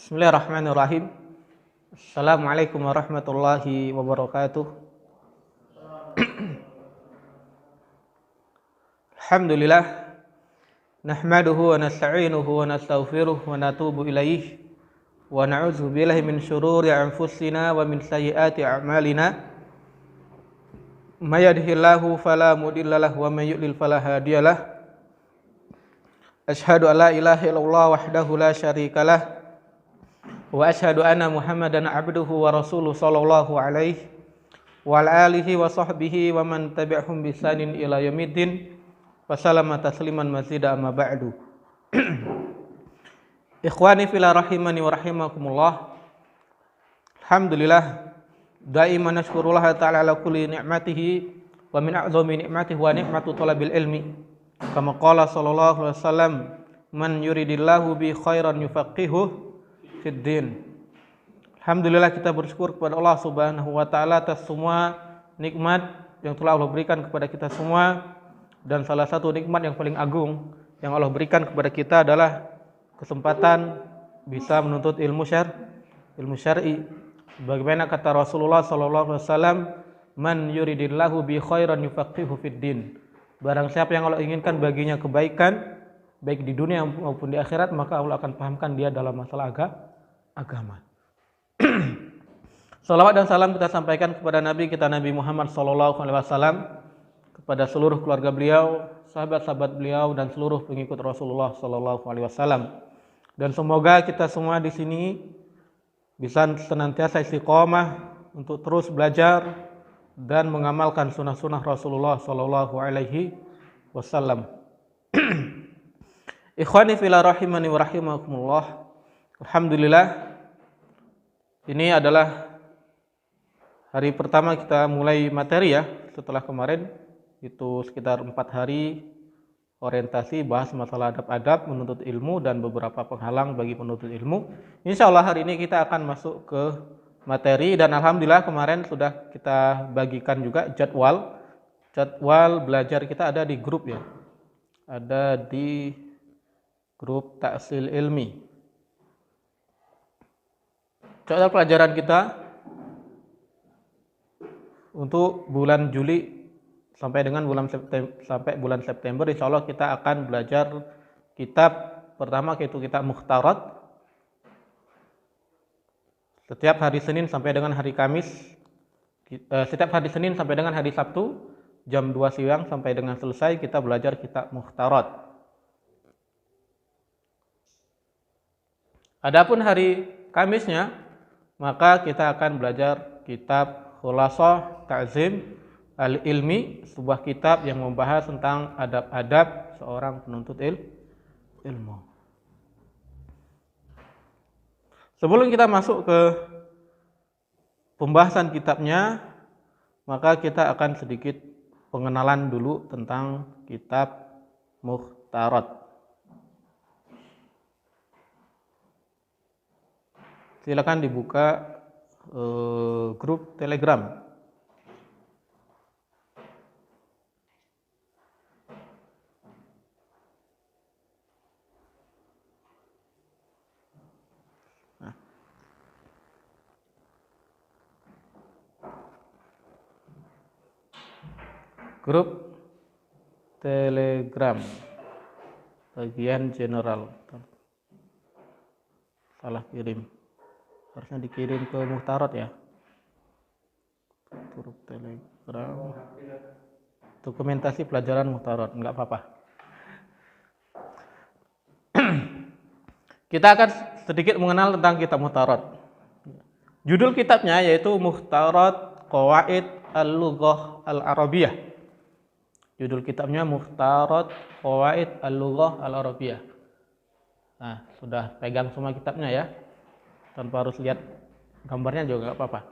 Bismillahirrahmanirrahim. Assalamualaikum warahmatullahi wabarakatuh. Alhamdulillah. Nahmaduhu wa nasta'inuhu wa nastaghfiruh wa natubu ilaih. Wa na'udzu billahi min syururi anfusina wa min sayyiati a'malina. May yahdihillahu fala mudhillalah wa may yudlil fala hadiyalah. Asyhadu an la ilaha illallah wahdahu la syarikalah. Wa asyhadu anna Muhammadan abduhu wa rasuluh sallallahu alaihi wa ala alihi wa sahbihi wa man tabi'ahum bi ihsanin ila yaumiddin. Wa sallama tasliman mazida amma ba'du. Ikhwani fillah rahimani wa rahimakumullah. Alhamdulillah daiman nashkurullah ta'ala ala kulli ni'matihi wa min a'zami ni'matihi wa ni'matu talabil ilmi. Kama qala sallallahu alaihi wasallam, man yuridillahu bi khairan yufaqihuhu fiddin. Alhamdulillah kita bersyukur kepada Allah Subhanahu wa taala atas semua nikmat yang telah Allah berikan kepada kita semua, dan salah satu nikmat yang paling agung yang Allah berikan kepada kita adalah kesempatan bisa menuntut ilmu syar'i. Bagaimana kata Rasulullah sallallahu alaihi wasallam, man yuridillahu bi khairan yufaqihu fiddin. Barang siapa yang Allah inginkan baginya kebaikan baik di dunia maupun di akhirat, maka Allah akan pahamkan dia dalam masalah agama. Salawat dan salam kita sampaikan kepada Nabi kita Nabi Muhammad sallallahu alaihi wasallam, kepada seluruh keluarga beliau, sahabat-sahabat beliau, dan seluruh pengikut Rasulullah sallallahu alaihi wasallam. Dan semoga kita semua di sini bisa senantiasa istiqomah untuk terus belajar dan mengamalkan sunnah-sunnah Rasulullah sallallahu alaihi wasallam. Ikhwani fillah rahimani wa rahimakumullah. Alhamdulillah, ini adalah hari pertama kita mulai materi ya. Setelah kemarin itu sekitar 4 hari orientasi bahas masalah adab-adab menuntut ilmu dan beberapa penghalang bagi penuntut ilmu. Insya Allah hari ini kita akan masuk ke materi, dan alhamdulillah kemarin sudah kita bagikan juga jadwal belajar kita ada di grup ya. Ada di grup Taksil Ilmi. Jadwal pelajaran kita untuk bulan Juli sampai dengan bulan September insya Allah kita akan belajar kitab pertama, yaitu kitab Mukhtarat. Setiap hari Senin sampai dengan hari Kamis, setiap hari Senin sampai dengan hari Sabtu jam 2 siang sampai dengan selesai kita belajar kitab Mukhtarat. Adapun hari Kamisnya maka kita akan belajar kitab Khulasah Ta'zim Al-Ilmi, sebuah kitab yang membahas tentang adab-adab seorang penuntut ilmu. Sebelum kita masuk ke pembahasan kitabnya, maka kita akan sedikit pengenalan dulu tentang kitab Mukhtarat. Silakan dibuka grup Telegram. Grup Telegram bagian general. Salah kirim. Harusnya dikirim ke Mukhtarat ya. Grup Telegram dokumentasi pelajaran Mukhtarat, enggak apa-apa. Kita akan sedikit mengenal tentang kitab Mukhtarat. Judul kitabnya yaitu Mukhtarat Qawaid Al-Lughah Al-Arabiyah. Judul kitabnya Mukhtarat Qawaid Al-Lughah Al-Arabiyah. Nah, sudah pegang semua kitabnya ya. Tanpa harus lihat gambarnya juga nggak apa-apa.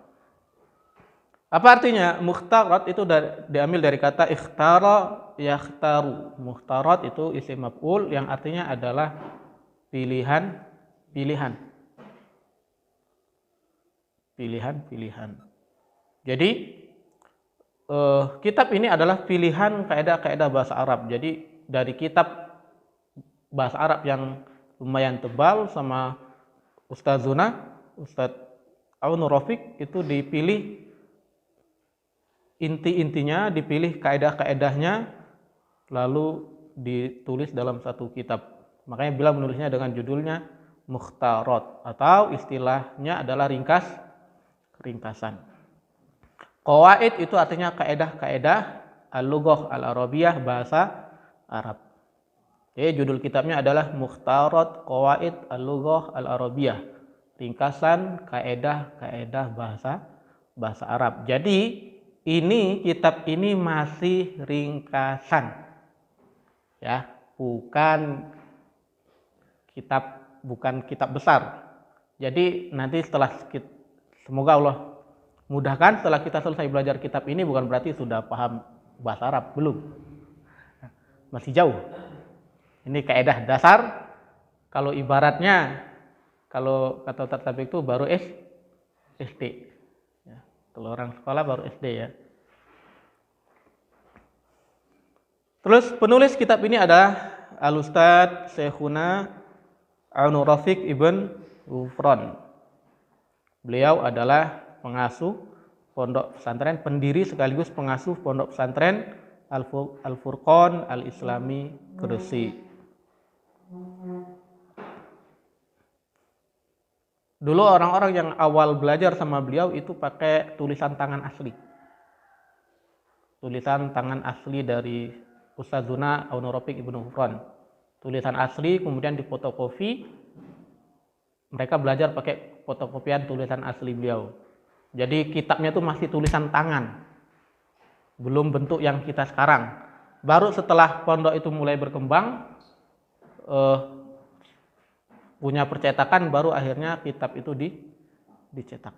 Apa artinya? Mukhtarat itu diambil dari kata ikhtara yakhtaru. Mukhtarat itu isim maf'ul yang artinya adalah pilihan. Jadi kitab ini adalah pilihan kaidah-kaidah bahasa Arab. Jadi dari kitab bahasa Arab yang lumayan tebal sama Ustazuna, Ustadz Aun Rafiq itu dipilih inti-intinya, dipilih kaedah-kaedahnya, lalu ditulis dalam satu kitab. Makanya beliau menulisnya dengan judulnya Mukhtarat, atau istilahnya adalah ringkasan. Qawaid itu artinya kaedah-kaedah al-lughah al-arabiyah, bahasa Arab. Jadi judul kitabnya adalah Mukhtarat Qawaid al-lughah al-arabiyah, ringkasan kaedah-kaedah bahasa Arab. Jadi kitab ini masih ringkasan, ya, bukan kitab besar. Jadi nanti semoga Allah mudahkan, setelah kita selesai belajar kitab ini bukan berarti sudah paham bahasa Arab, belum, masih jauh. Ini kaedah dasar. Kalau ibaratnya, kalau kata Ustaz Taufik itu baru SD. Kalau orang sekolah baru SD, ya. Terus penulis kitab ini adalah Al-Ustadz Syekhuna Aun Rafiq Ibn Ghufran. Beliau adalah pengasuh pondok pesantren, pendiri sekaligus pengasuh pondok pesantren Al-Furqan Al-Islami Gresik. Dulu orang-orang yang awal belajar sama beliau itu pakai tulisan tangan asli. Tulisan tangan asli dari Ustazuna Aun Rafiq Ibnu Ghufran. Tulisan asli kemudian difotokopi. Mereka belajar pakai fotokopian tulisan asli beliau. Jadi kitabnya itu masih tulisan tangan. Belum bentuk yang kita sekarang. Baru setelah pondok itu mulai berkembang, punya percetakan, baru akhirnya kitab itu dicetak.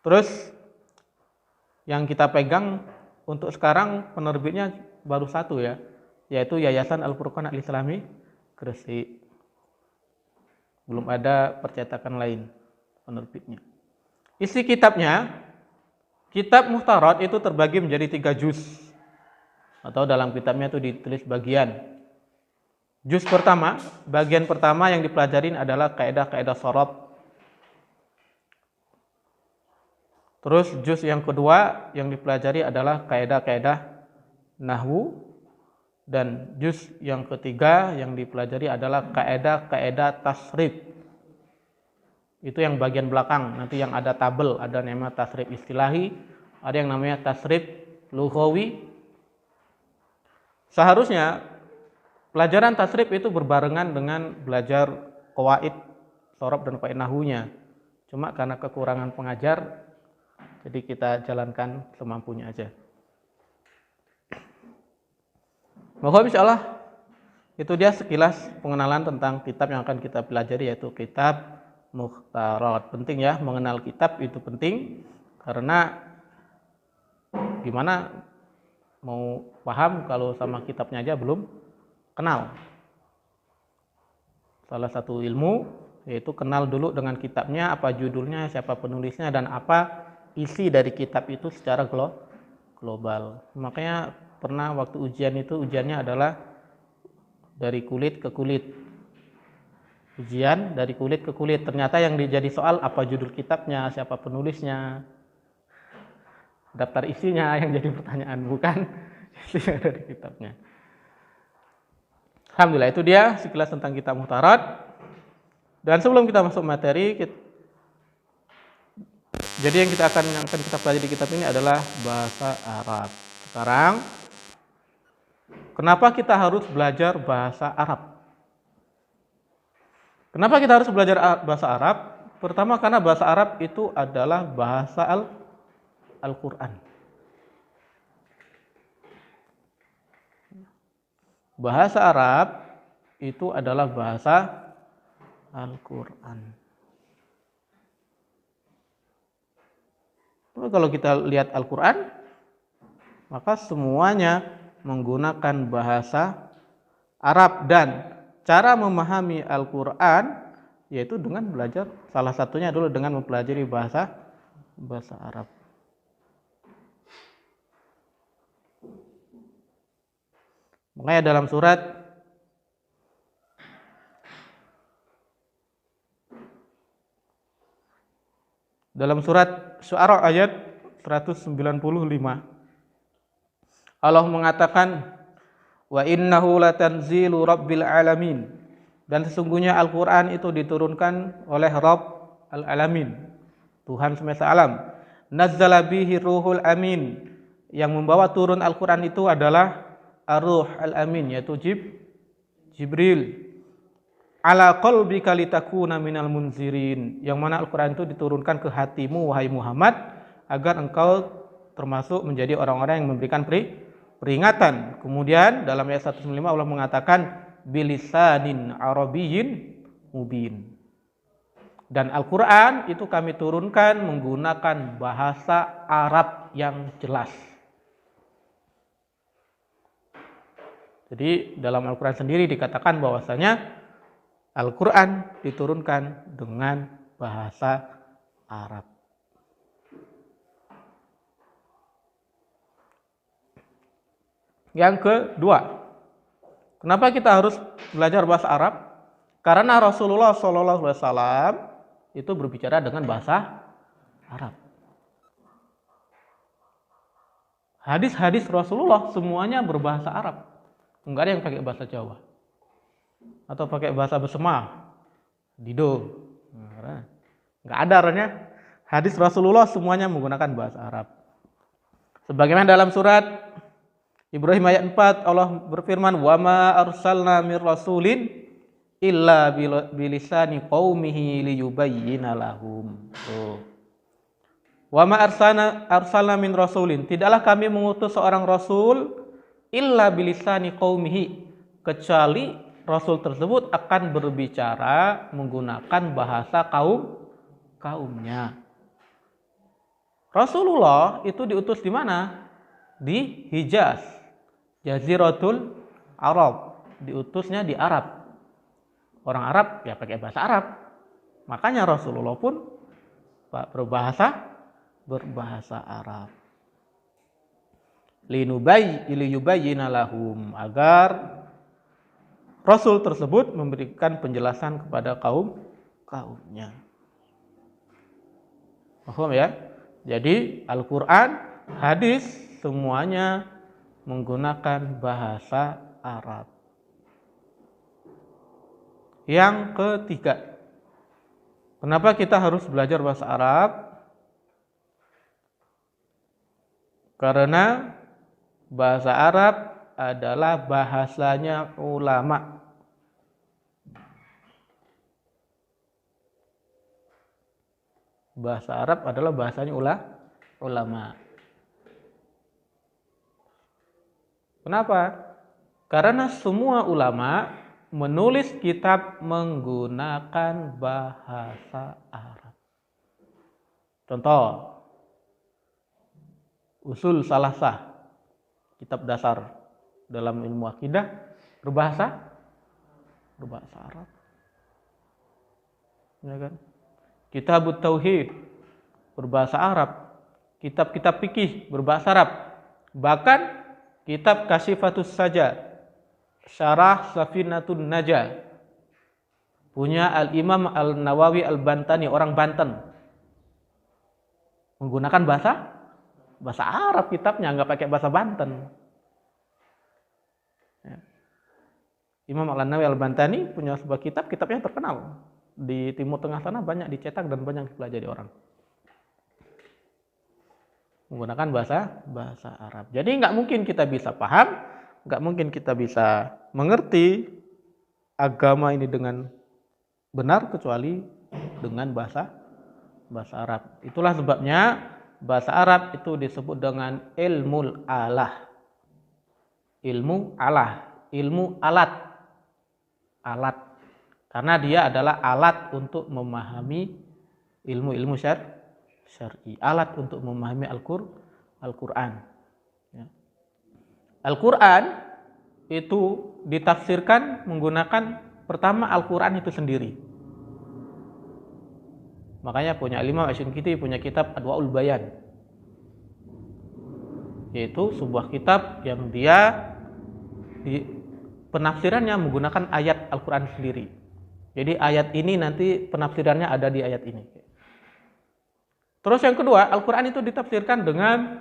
Terus yang kita pegang untuk sekarang penerbitnya baru satu, ya, yaitu Yayasan Al-Furqan Al-Islami Gresik. Belum ada percetakan lain penerbitnya. Isi kitabnya, kitab Mukhtarat itu terbagi menjadi 3 juz. Atau dalam kitabnya itu ditulis bagian. Juz pertama, bagian pertama yang dipelajarin adalah kaedah-kaedah shorab. Terus juz yang kedua yang dipelajari adalah kaedah-kaedah nahwu. Dan juz yang ketiga yang dipelajari adalah kaedah-kaedah tasrif. Itu yang bagian belakang, nanti yang ada tabel, ada nama tasrif istilahi, ada yang namanya tasrif lughawi. Seharusnya pelajaran tasrif itu berbarengan dengan belajar qawaid shorab dan qawaid nahwunya. Cuma karena kekurangan pengajar, jadi kita jalankan semampunya aja. Maka insyaallah itu dia sekilas pengenalan tentang kitab yang akan kita pelajari, yaitu kitab Mukhtarat. Penting, ya, mengenal kitab itu penting, karena gimana mau paham kalau sama kitabnya aja belum kenal. Salah satu ilmu yaitu kenal dulu dengan kitabnya, apa judulnya, siapa penulisnya, dan apa isi dari kitab itu secara global. Makanya pernah waktu ujian itu, ujiannya adalah dari kulit ke kulit. Ujian dari kulit ke kulit. Ternyata yang dijadi soal apa judul kitabnya, siapa penulisnya, daftar isinya yang jadi pertanyaan, bukan isi dari kitabnya. Alhamdulillah, itu dia sekilas tentang kitab Mukhtarat. Dan sebelum kita masuk materi, jadi yang akan kita pelajari di kitab ini adalah bahasa Arab. Sekarang, kenapa kita harus belajar bahasa Arab? Kenapa kita harus belajar bahasa Arab? Pertama, karena bahasa Arab itu adalah bahasa Al-Quran. Bahasa Arab itu adalah bahasa Al-Quran. Kalau kita lihat Al-Quran, maka semuanya menggunakan bahasa Arab, dan cara memahami Al-Quran yaitu dengan belajar, salah satunya dulu dengan mempelajari bahasa Arab. Makanya dalam surat Dalam surat Syu'ara ayat 195. Allah mengatakan, wa innahu latanzilu rabbil alamin. Dan sesungguhnya Al-Quran itu diturunkan oleh Rabb al-alamin, Tuhan semesta alam. Nazzala bihi ruhul amin. Yang membawa turun Al-Quran itu adalah Ar-Ruh al-Amin, yaitu Jibril. Ala qalbika litakuna minal munzirin. Yang mana Al-Quran itu diturunkan ke hatimu, wahai Muhammad, agar engkau termasuk menjadi orang-orang yang memberikan peringatan. Kemudian dalam ayat 105 Allah mengatakan bilisanin arabiyyin mubin. Dan Al-Quran itu kami turunkan menggunakan bahasa Arab yang jelas. Jadi dalam Al-Quran sendiri dikatakan bahwasanya Al-Quran diturunkan dengan bahasa Arab. Yang kedua, kenapa kita harus belajar bahasa Arab? Karena Rasulullah SAW itu berbicara dengan bahasa Arab. Hadis-hadis Rasulullah semuanya berbahasa Arab. Enggak ada yang pakai bahasa Jawa atau pakai bahasa Besema, Dido. Enggak ada artinya. Hadis Rasulullah semuanya menggunakan bahasa Arab. Sebagaimana dalam surat Ibrahim ayat 4 Allah berfirman, wa ma arsalna mir rasulin illa bilisani qaumihi liyubayyina lahum. Wa ma arsalna min rasulin, tidaklah kami mengutus seorang rasul illa bilisani qaumihi, kecuali rasul tersebut akan berbicara menggunakan bahasa kaumnya. Rasulullah itu diutus di mana? Di Hijaz, Jaziratul Arab, diutusnya di Arab. Orang Arab ya pakai bahasa Arab. Makanya Rasulullah pun berbahasa Arab. Liyubayyina lahum, agar Rasul tersebut memberikan penjelasan kepada kaumnya. Paham ya? Jadi Al-Quran, hadis semuanya menggunakan bahasa Arab. Yang ketiga, kenapa kita harus belajar bahasa Arab? Karena bahasa Arab adalah bahasanya ulama. Bahasa Arab adalah bahasanya ulama. Kenapa? Karena semua ulama menulis kitab menggunakan bahasa Arab. Contoh, Usul Salasah, kitab dasar dalam ilmu akidah, berbahasa Arab. Ya kan? Kitabut Tauhid berbahasa Arab. Kitab-kitab fikih berbahasa Arab. Bahkan kitab Kasyifatus Sajad, Syarah Safinatun Najah, punya Al-Imam Al-Nawawi Al-Bantani, orang Banten, menggunakan bahasa Arab kitabnya, nggak pakai bahasa Banten. Ya. Imam Al-Nawawi Al-Bantani punya sebuah kitabnya terkenal di Timur Tengah sana, banyak dicetak dan banyak dipelajari orang. Menggunakan bahasa Arab. Jadi nggak mungkin kita bisa paham, nggak mungkin kita bisa mengerti agama ini dengan benar kecuali dengan bahasa Arab. Itulah sebabnya bahasa Arab itu disebut dengan ilmu alah. Ilmu alat. Karena dia adalah alat untuk memahami ilmu-ilmu syar'i, alat untuk memahami Al-Quran. Ya. Al-Quran itu ditafsirkan menggunakan pertama Al-Quran itu sendiri. Makanya punya Imam Asy-Syinkiti punya kitab Adwaul Bayan, yaitu sebuah kitab yang dia penafsirannya menggunakan ayat Al-Quran sendiri. Jadi ayat ini nanti penafsirannya ada di ayat ini. Terus yang kedua, Al-Quran itu ditafsirkan dengan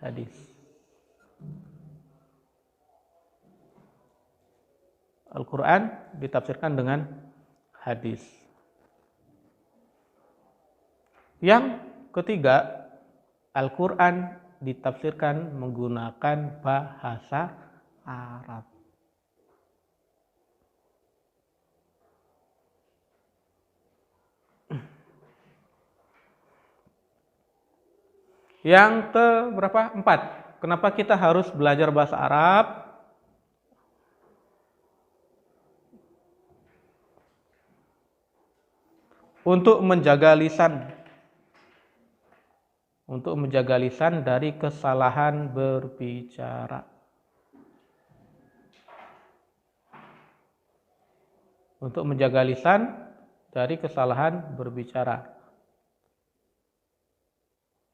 hadis. Al-Quran ditafsirkan dengan hadis. Yang ketiga, Al-Quran ditafsirkan menggunakan bahasa Arab. Yang berapa? 4. Kenapa kita harus belajar bahasa Arab? Untuk menjaga lisan. Untuk menjaga lisan dari kesalahan berbicara. Untuk menjaga lisan dari kesalahan berbicara.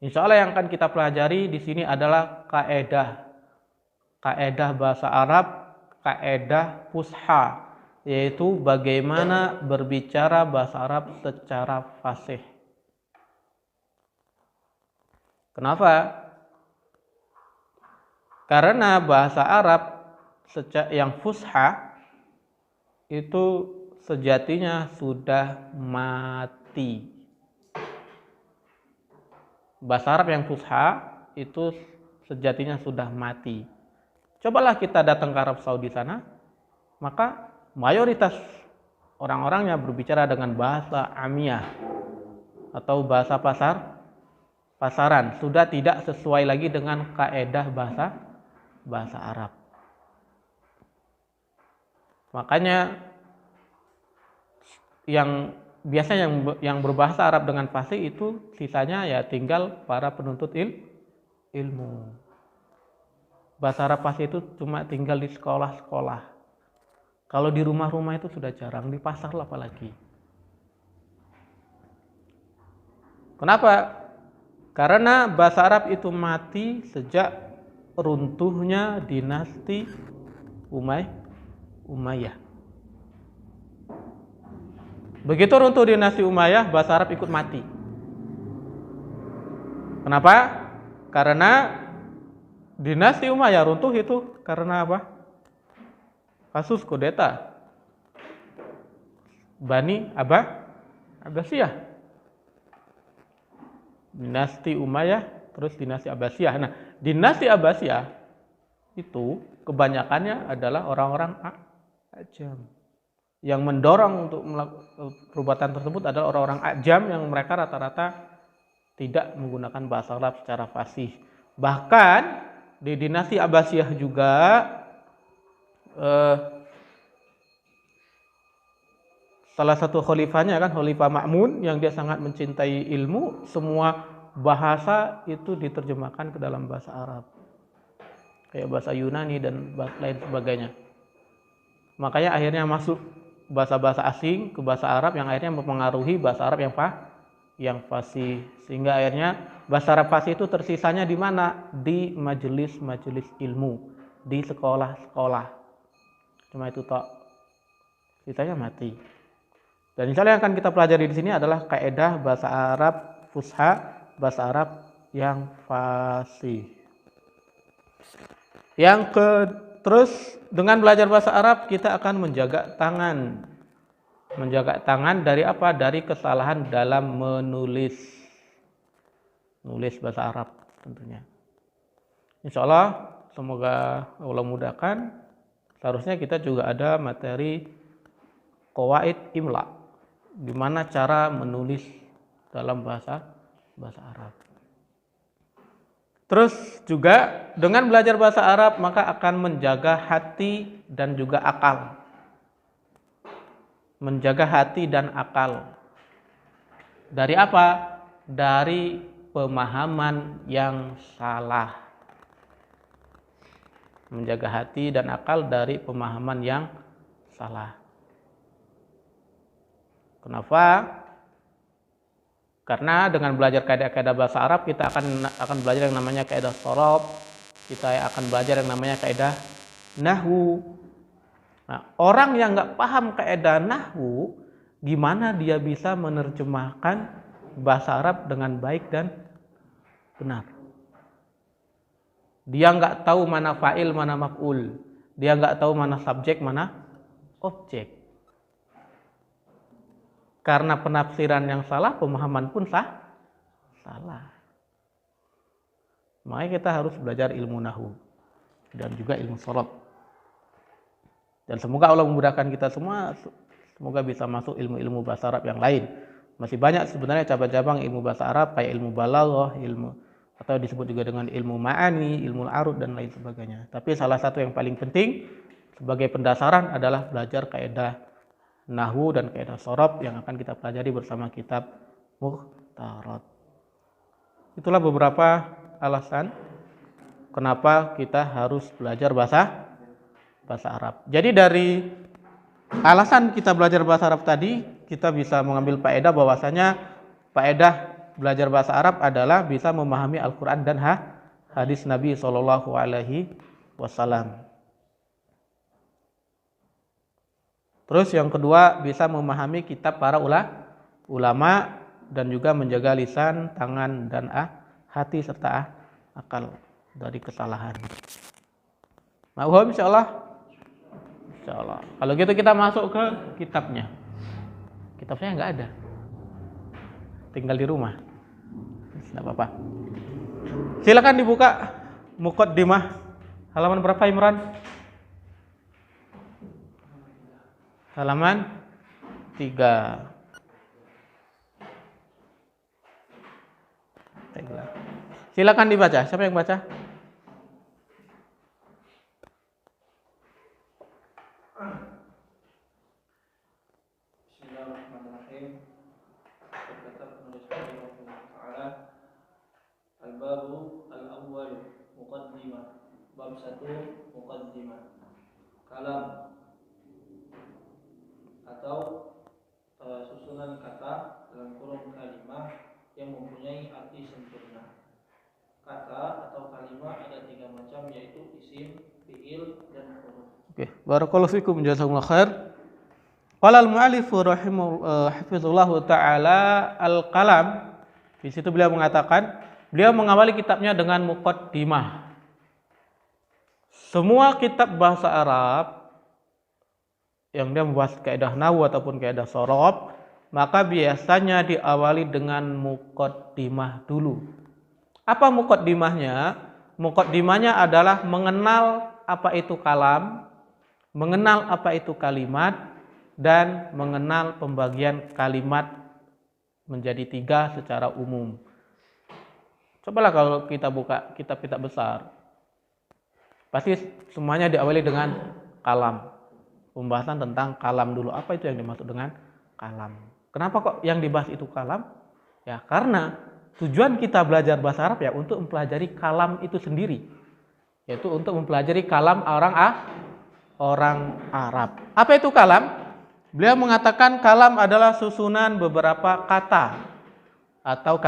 Insya Allah yang akan kita pelajari di sini adalah kaedah bahasa Arab, kaedah fusha, yaitu bagaimana berbicara bahasa Arab secara fasih. Kenapa? Karena bahasa Arab yang fusha itu sejatinya sudah mati. Bahasa Arab yang fusha itu sejatinya sudah mati. Cobalah kita datang ke Arab Saudi sana, maka mayoritas orang-orangnya berbicara dengan bahasa amiyah atau bahasa pasaran, sudah tidak sesuai lagi dengan kaedah bahasa Arab. Makanya biasanya yang berbahasa Arab dengan fasih itu sisanya ya tinggal para penuntut ilmu. Bahasa Arab fasih itu cuma tinggal di sekolah-sekolah. Kalau di rumah-rumah itu sudah jarang, di pasar lah apalagi. Kenapa? Karena bahasa Arab itu mati sejak runtuhnya dinasti Umayyah. Begitu runtuh dinasti Umayyah, bahasa Arab ikut mati. Kenapa? Karena dinasti Umayyah runtuh itu karena apa? Kasus kudeta Bani Abbasiyah. Dinasti Umayyah terus dinasti Abbasiyah. Nah, dinasti Abbasiyah itu kebanyakannya adalah orang-orang Ajam. Yang mendorong untuk melakukan perbuatan tersebut adalah orang-orang Ajam yang mereka rata-rata tidak menggunakan bahasa Arab secara fasih. Bahkan di dinasti Abbasiyah juga salah satu khalifahnya kan Khalifah Ma'mun yang dia sangat mencintai ilmu, semua bahasa itu diterjemahkan ke dalam bahasa Arab. Kayak bahasa Yunani dan lain sebagainya. Makanya akhirnya masuk bahasa-bahasa asing ke bahasa Arab yang akhirnya mempengaruhi bahasa Arab yang fasih, sehingga akhirnya bahasa Arab fasih itu tersisanya di mana? Di majelis-majelis ilmu, di sekolah-sekolah. Cuma itu tok. Sisanya mati. Dan insya Allah yang akan kita pelajari di sini adalah kaedah bahasa Arab fusha, bahasa Arab yang fasih. Terus dengan belajar bahasa Arab kita akan menjaga tangan. Menjaga tangan dari apa? Dari kesalahan dalam menulis. Nulis bahasa Arab tentunya. Insya Allah semoga Allah mudahkan. Seharusnya kita juga ada materi qawaid imla. Gimana cara menulis dalam bahasa Arab. Terus juga dengan belajar bahasa Arab maka akan menjaga hati dan juga akal. Menjaga hati dan akal. Dari apa? Dari pemahaman yang salah. Menjaga hati dan akal dari pemahaman yang salah. Kenapa? Karena dengan belajar kaidah-kaidah bahasa Arab kita akan belajar yang namanya kaidah shorob, kita akan belajar yang namanya kaidah nahwu. Nah, orang yang nggak paham kaidah nahwu, gimana dia bisa menerjemahkan bahasa Arab dengan baik dan benar. Dia nggak tahu mana fa'il, mana maf'ul. Dia nggak tahu mana subjek, mana objek. Karena penafsiran yang salah, pemahaman pun salah. Makanya kita harus belajar ilmu nahwu dan juga ilmu sorof. Dan semoga Allah memudahkan kita semua, semoga bisa masuk ilmu-ilmu bahasa Arab yang lain. Masih banyak sebenarnya cabang-cabang ilmu bahasa Arab, kayak ilmu balaghah, ilmu atau disebut juga dengan ilmu ma'ani, ilmu arud dan lain sebagainya. Tapi salah satu yang paling penting sebagai pendasaran adalah belajar kaidah nahwu dan kaidah sorof yang akan kita pelajari bersama kitab Mukhtarat. Itulah beberapa alasan kenapa kita harus belajar bahasa Arab. Jadi dari alasan kita belajar bahasa Arab tadi, kita bisa mengambil faedah bahwasanya faedah belajar bahasa Arab adalah bisa memahami Al-Quran dan hadis Nabi SAW. Terus yang kedua, bisa memahami kitab para ulama dan juga menjaga lisan, tangan, dan hati serta akal dari kesalahan. Mahum insyaallah. Kalau gitu kita masuk ke kitabnya. Kitabnya nggak ada. Tinggal di rumah. Tidak apa-apa. Silakan dibuka Muqaddimah. Halaman berapa Imran? Halaman 3. Silakan dibaca. Siapa yang baca? Bismillahirrahmanirrahim. Berkata penulis rahimahullah taala, Al-babu al-awwal muqaddimah. Bab 1 muqaddimah. Kalam atau susunan kata dalam kurung kalimah yang mempunyai arti sempurna. Kata atau kalimat ada 3 macam, yaitu isim, fiil, dan huruf. Oke, barakallahu fikum, jazakumullah khair. Qala al-mu'allif hafizallahu taala al-qalam. Di situ beliau mengatakan, beliau mengawali kitabnya dengan muqaddimah. Semua kitab bahasa Arab yang dia membahas kaidah nahwu ataupun kaidah sorof, maka biasanya diawali dengan muqaddimah dulu. Apa muqaddimahnya? Muqaddimahnya adalah mengenal apa itu kalam, mengenal apa itu kalimat, dan mengenal pembagian kalimat menjadi 3 secara umum. Cobalah kalau kita buka kitab-kitab besar, pasti semuanya diawali dengan kalam. Pembahasan tentang kalam dulu. Apa itu yang dimaksud dengan kalam? Kenapa kok yang dibahas itu kalam? Ya karena tujuan kita belajar bahasa Arab ya untuk mempelajari kalam itu sendiri, yaitu untuk mempelajari kalam orang Arab. Apa itu kalam? Beliau mengatakan kalam adalah susunan beberapa kata atau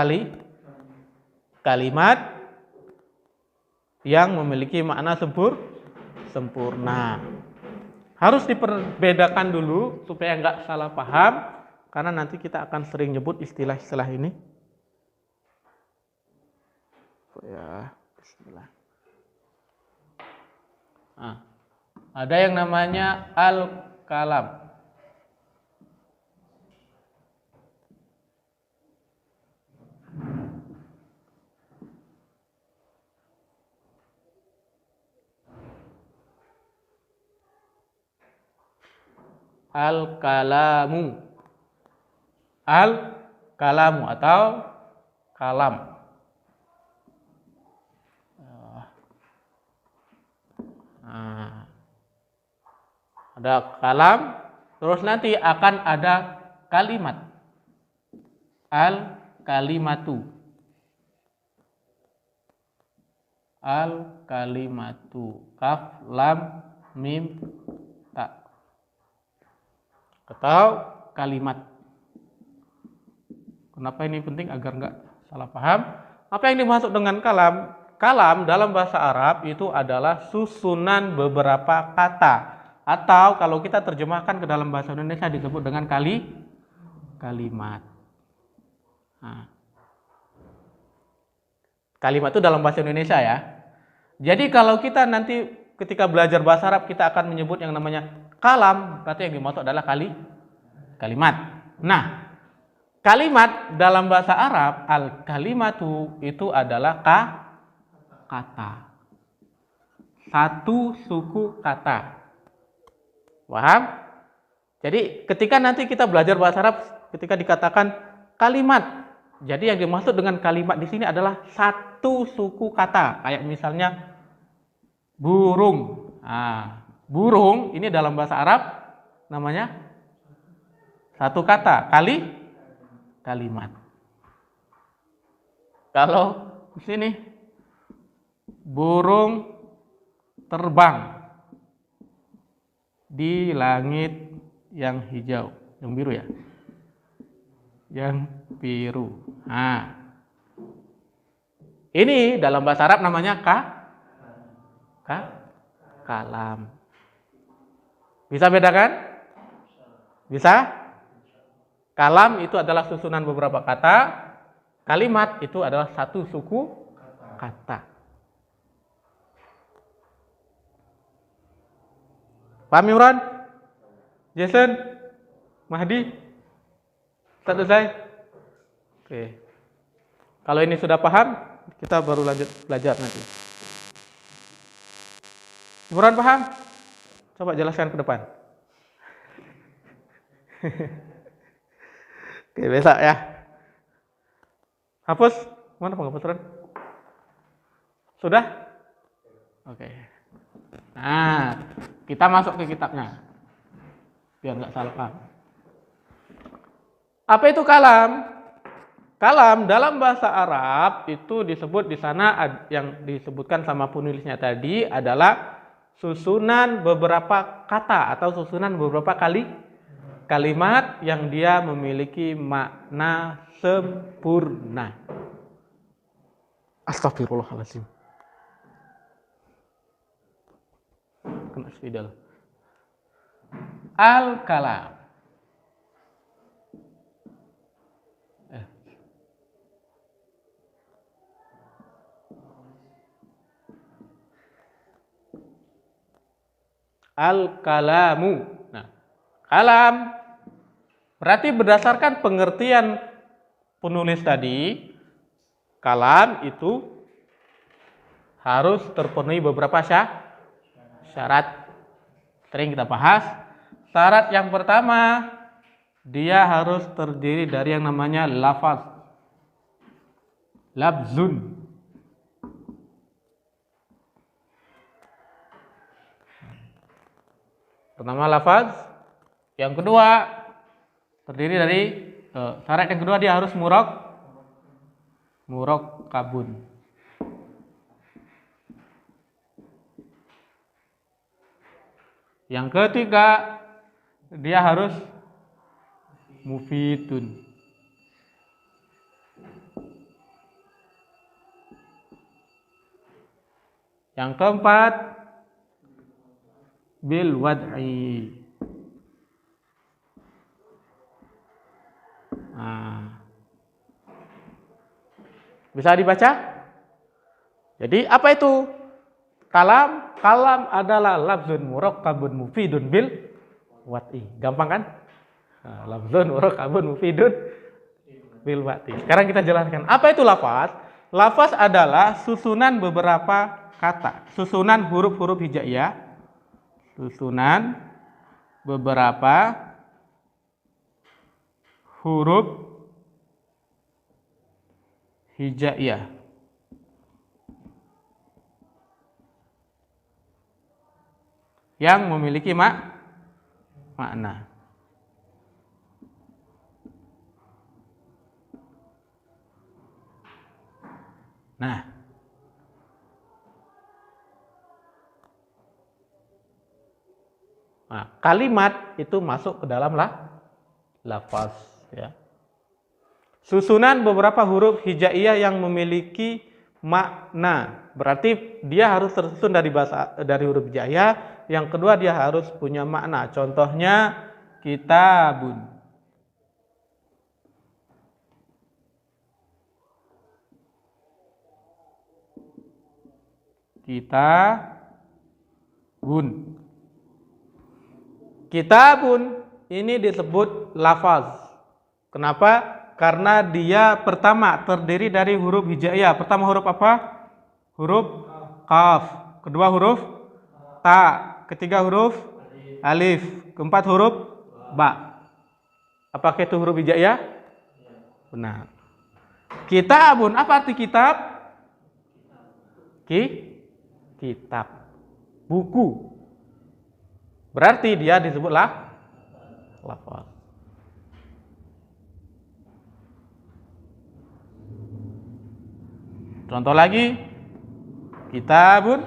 kalimat yang memiliki makna sempurna. Harus diperbedakan dulu supaya nggak salah paham, karena nanti kita akan sering nyebut istilah-istilah ini. Ya, bismillah. Ada yang namanya al-kalam. Al-kalamu. Al-kalamu atau kalam. Ada kalam, terus nanti akan ada kalimat. Al-kalimatu. Al-kalimatu. Kaf, lam, mim, ta. Atau kalimat. Kenapa ini penting? Agar nggak salah paham. Apa yang dimaksud dengan kalam? Kalam dalam bahasa Arab itu adalah susunan beberapa kata. Atau kalau kita terjemahkan ke dalam bahasa Indonesia disebut dengan kalimat. Nah, kalimat itu dalam bahasa Indonesia ya. Jadi kalau kita nanti ketika belajar bahasa Arab kita akan menyebut yang namanya kalam, berarti yang dimaksud adalah kalimat. Nah, kalimat dalam bahasa Arab al-kalimatu itu adalah kata. Satu suku kata. Paham? Jadi ketika nanti kita belajar bahasa Arab ketika dikatakan kalimat, jadi yang dimaksud dengan kalimat di sini adalah satu suku kata. Kayak misalnya burung. Nah, burung ini dalam bahasa Arab namanya satu kata, kalimat. Kalau di sini burung terbang di langit yang hijau, yang biru ya. Yang biru. Nah, ini dalam bahasa Arab namanya kalam. Bisa bedakan? Bisa? Kalam itu adalah susunan beberapa kata. Kalimat itu adalah satu suku kata. Paham Imran? Jason? Mahdi? Ustaz Uzai? Oke. Kalau ini sudah paham, kita baru lanjut belajar nanti. Imran paham? Coba jelaskan ke depan. Oke, besok ya. Hapus? Mana penghapusan? Sudah? Oke. Nah, kita masuk ke kitabnya. Biar nggak salah paham. Apa itu kalam? Kalam dalam bahasa Arab itu disebut di sana yang disebutkan sama penulisnya tadi adalah susunan beberapa kata atau susunan beberapa kalimat yang dia memiliki makna sempurna. Astagfirullahaladzim. Kena spidol. Al-kalam. Al-kalamu. Nah, kalam berarti berdasarkan pengertian penulis tadi, kalam itu harus terpenuhi beberapa syarat. Sering kita bahas. Syarat yang pertama, dia harus terdiri dari yang namanya lafaz. Labzun. Pertama lafaz, yang kedua terdiri dari syarat yang kedua dia harus murakkabun. Yang ketiga dia harus mufidun. Yang keempat bil wad'i. Nah, bisa dibaca? Jadi apa itu? Kalam adalah lafzun murakkabun mufidun bil wad'i. Gampang kan? Nah, lafzun murakkabun mufidun bil wad'i. Sekarang kita jelaskan. Apa itu lafaz? Lafaz adalah susunan beberapa kata, susunan huruf-huruf hijaiyah. Susunan beberapa huruf hijaiyah yang memiliki makna. Nah, kalimat itu masuk ke dalam lafaz ya. Susunan beberapa huruf hijaiyah yang memiliki makna. Berarti dia harus tersusun dari huruf hijaiyah. Yang kedua dia harus punya makna. Contohnya kitabun. Kitabun. Kitabun ini disebut lafaz. Kenapa? Karena dia pertama terdiri dari huruf hijaiyah. Pertama huruf apa? Huruf kaf. Kedua huruf ta. Ketiga huruf alif. Keempat huruf ba. Apakah itu huruf hijaiyah? Benar. Kitabun, apa arti kitab? Kitab. Buku. Berarti dia disebutlah lafaz. Contoh lagi, kitabun,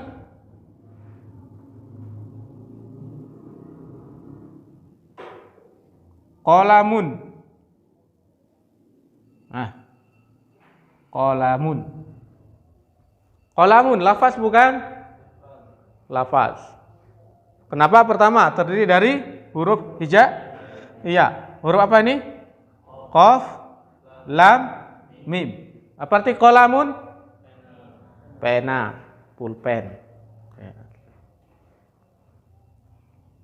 qalamun. Nah, qalamun. Qalamun lafaz bukan? Lafaz. Kenapa pertama terdiri dari huruf iya. Huruf apa ini? Qaf, lam, mim. Apa arti qalamun? Pena, pulpen.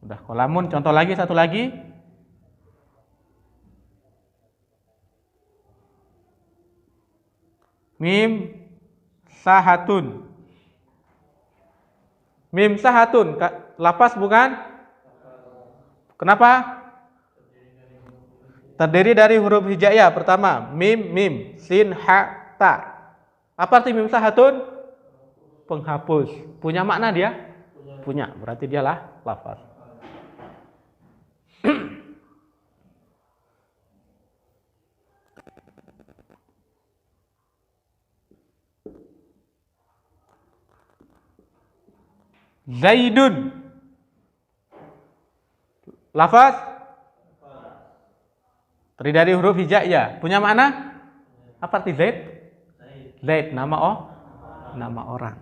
Udah qalamun. Contoh lagi, satu lagi. Mim sahatun. Mim sahatun, lafaz bukan? Kenapa? Terdiri dari huruf hijaiyah. Pertama, mim, sin, ha, ta. Apa arti mim sahatun? Penghapus. Punya makna dia? Punya. Berarti dialah lafaz. Zaidun. Lafaz terdiri dari huruf hijaiyah. Punya makna? Apa arti Zaid? Zaid nama orang.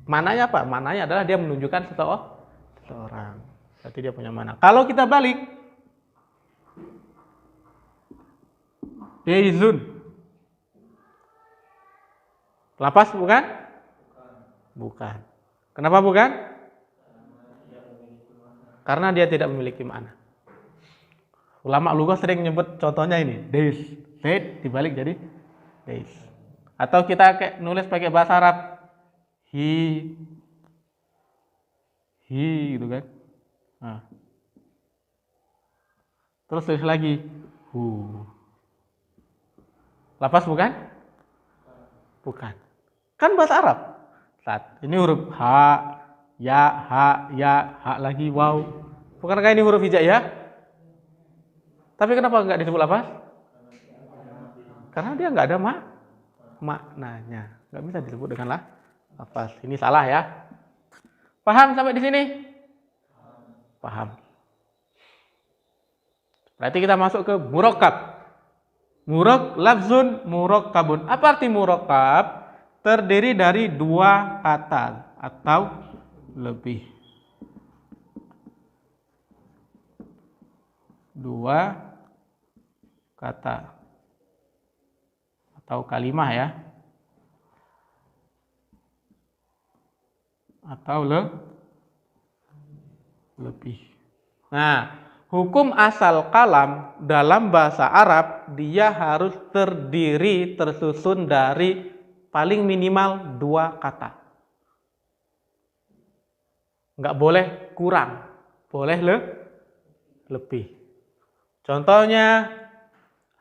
Maknanya apa? Maknanya adalah dia menunjukkan seseorang. Berarti dia punya makna. Kalau kita balik, Zaidun. Lafaz bukan? Bukan. Kenapa bukan? Karena dia tidak memiliki makna. Ulama lughah sering nyebut contohnya ini, Dais. Zaid dibalik jadi Dais. Atau kita nulis pakai bahasa Arab, hi gitu kan. Nah. Terus tulis lagi, hu. Lafaz bukan? Bukan. Kan bahasa Arab. Ini huruf ha, ya, lagi waw. Bukankah ini huruf hijaiyah? Tapi kenapa enggak disebut lafaz? Karena dia enggak ada maknanya. Enggak bisa disebut dengan lafaz. Ini salah ya. Paham sampai di sini? Paham. Berarti kita masuk ke murakkab. Lafzun murakkabun. Apa arti murakkab? Terdiri dari dua kata atau lebih. Dua kata atau kalimah ya. Atau lebih. Nah, hukum asal kalam dalam bahasa Arab dia harus terdiri tersusun dari paling minimal dua kata. Enggak boleh kurang, boleh lebih. Contohnya,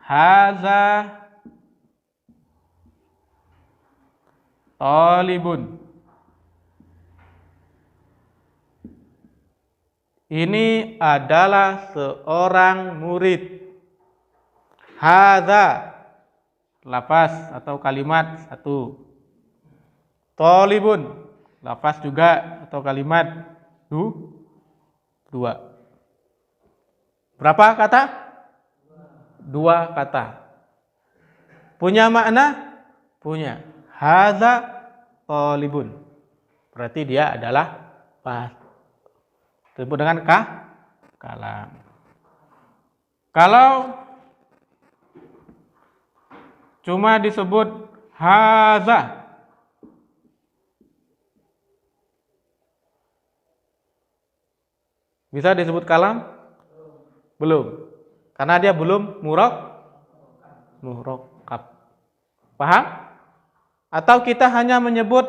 haza talibun. Ini adalah seorang murid. Haza lafaz atau kalimat satu. Talibun lafaz juga atau kalimat dua. Berapa kata? Dua kata. Punya makna? Punya. Hadza talibun. Berarti dia adalah disebut dengan kalam. Kalau cuma disebut haza, Bisa disebut kalam? Belum. Karena dia belum murakkab. Paham? Atau kita hanya menyebut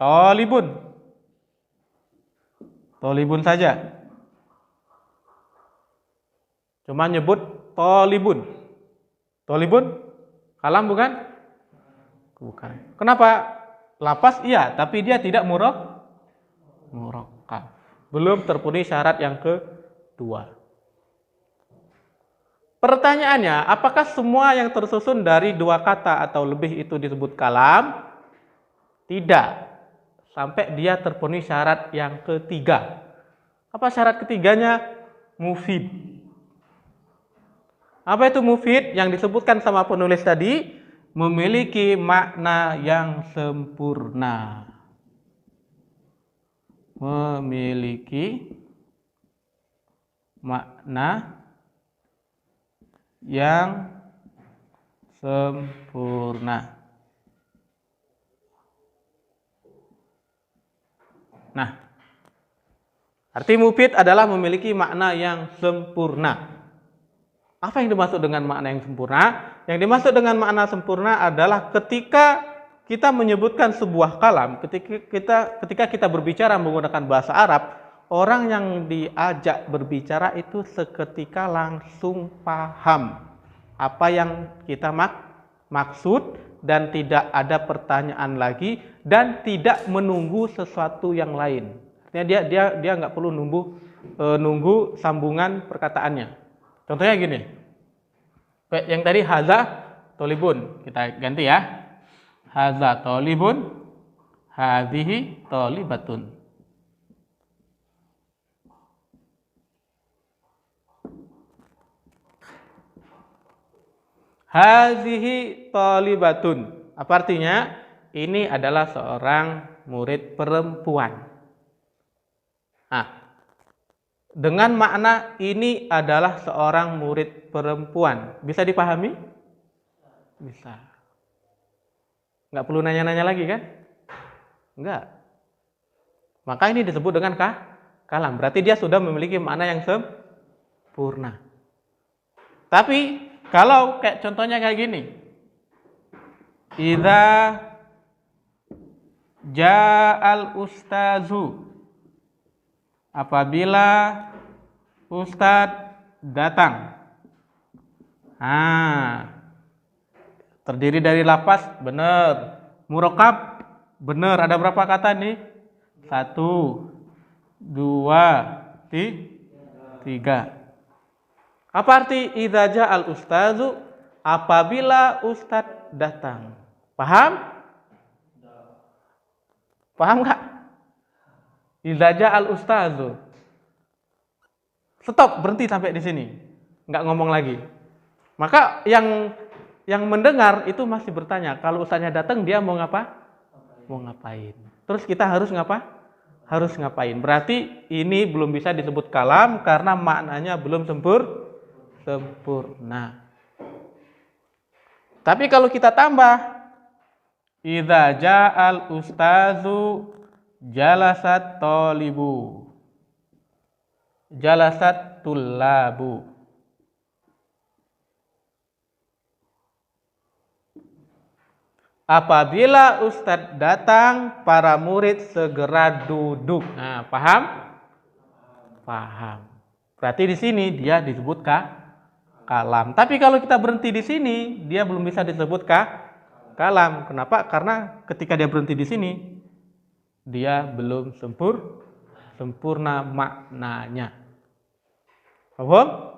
tolibun. Tolibun saja. Cuma nyebut tolibun. Tolibun kalam bukan? Bukan. Kenapa? Lapas iya, tapi dia tidak murakkab. Belum terpenuhi syarat yang kedua. Pertanyaannya, apakah semua yang tersusun dari dua kata atau lebih itu disebut kalam? Tidak. Sampai dia terpenuhi syarat yang ketiga. Apa syarat ketiganya? Mufid. Apa itu mufid? Yang disebutkan sama penulis tadi, memiliki makna yang sempurna. Memiliki makna yang sempurna. Nah, arti mufid adalah memiliki makna yang sempurna. Apa yang dimaksud dengan makna yang sempurna? Yang dimaksud dengan makna sempurna adalah ketika kita menyebutkan sebuah kalam, ketika kita berbicara menggunakan bahasa Arab, orang yang diajak berbicara itu seketika langsung paham apa yang kita maksud dan tidak ada pertanyaan lagi dan tidak menunggu sesuatu yang lain. Artinya dia nggak perlu nunggu sambungan perkataannya. Contohnya gini, yang tadi haza tolibun, kita ganti ya. Haza tolibun, hadhihi tolibatun. Hadhihi tolibatun. Apa artinya? Ini adalah seorang murid perempuan. Nah, dengan makna ini adalah seorang murid perempuan. Bisa dipahami? Bisa. Nggak perlu nanya-nanya lagi kan? Enggak. Maka ini disebut dengan kalam. Berarti dia sudah memiliki makna yang sempurna. Tapi kalau kayak contohnya kayak gini. Idza ja'al ustazu. Apabila ustadz datang. Terdiri dari lafaz, benar. Murakkab, benar. Ada berapa kata nih? 1, 2, 3. Apa arti idza ja'al ustazu? Apabila ustadz datang. Paham? Paham nggak? Idza ja'al ustazu. Stop, berhenti sampai di sini. Nggak ngomong lagi. Maka yang mendengar itu masih bertanya, kalau ustaznya datang dia mau mau ngapain? Terus kita harus harus ngapain? Berarti ini belum bisa disebut kalam karena maknanya belum sempurna. Tapi kalau kita tambah, idza ja'al ustazu jalasat tolibu, jalasat tullabu. Apabila ustadz datang, para murid segera duduk. Nah, paham? Paham. Berarti di sini dia disebut kalam. Tapi kalau kita berhenti di sini, dia belum bisa disebut kalam. Kenapa? Karena ketika dia berhenti di sini, dia belum sempurna maknanya. Paham?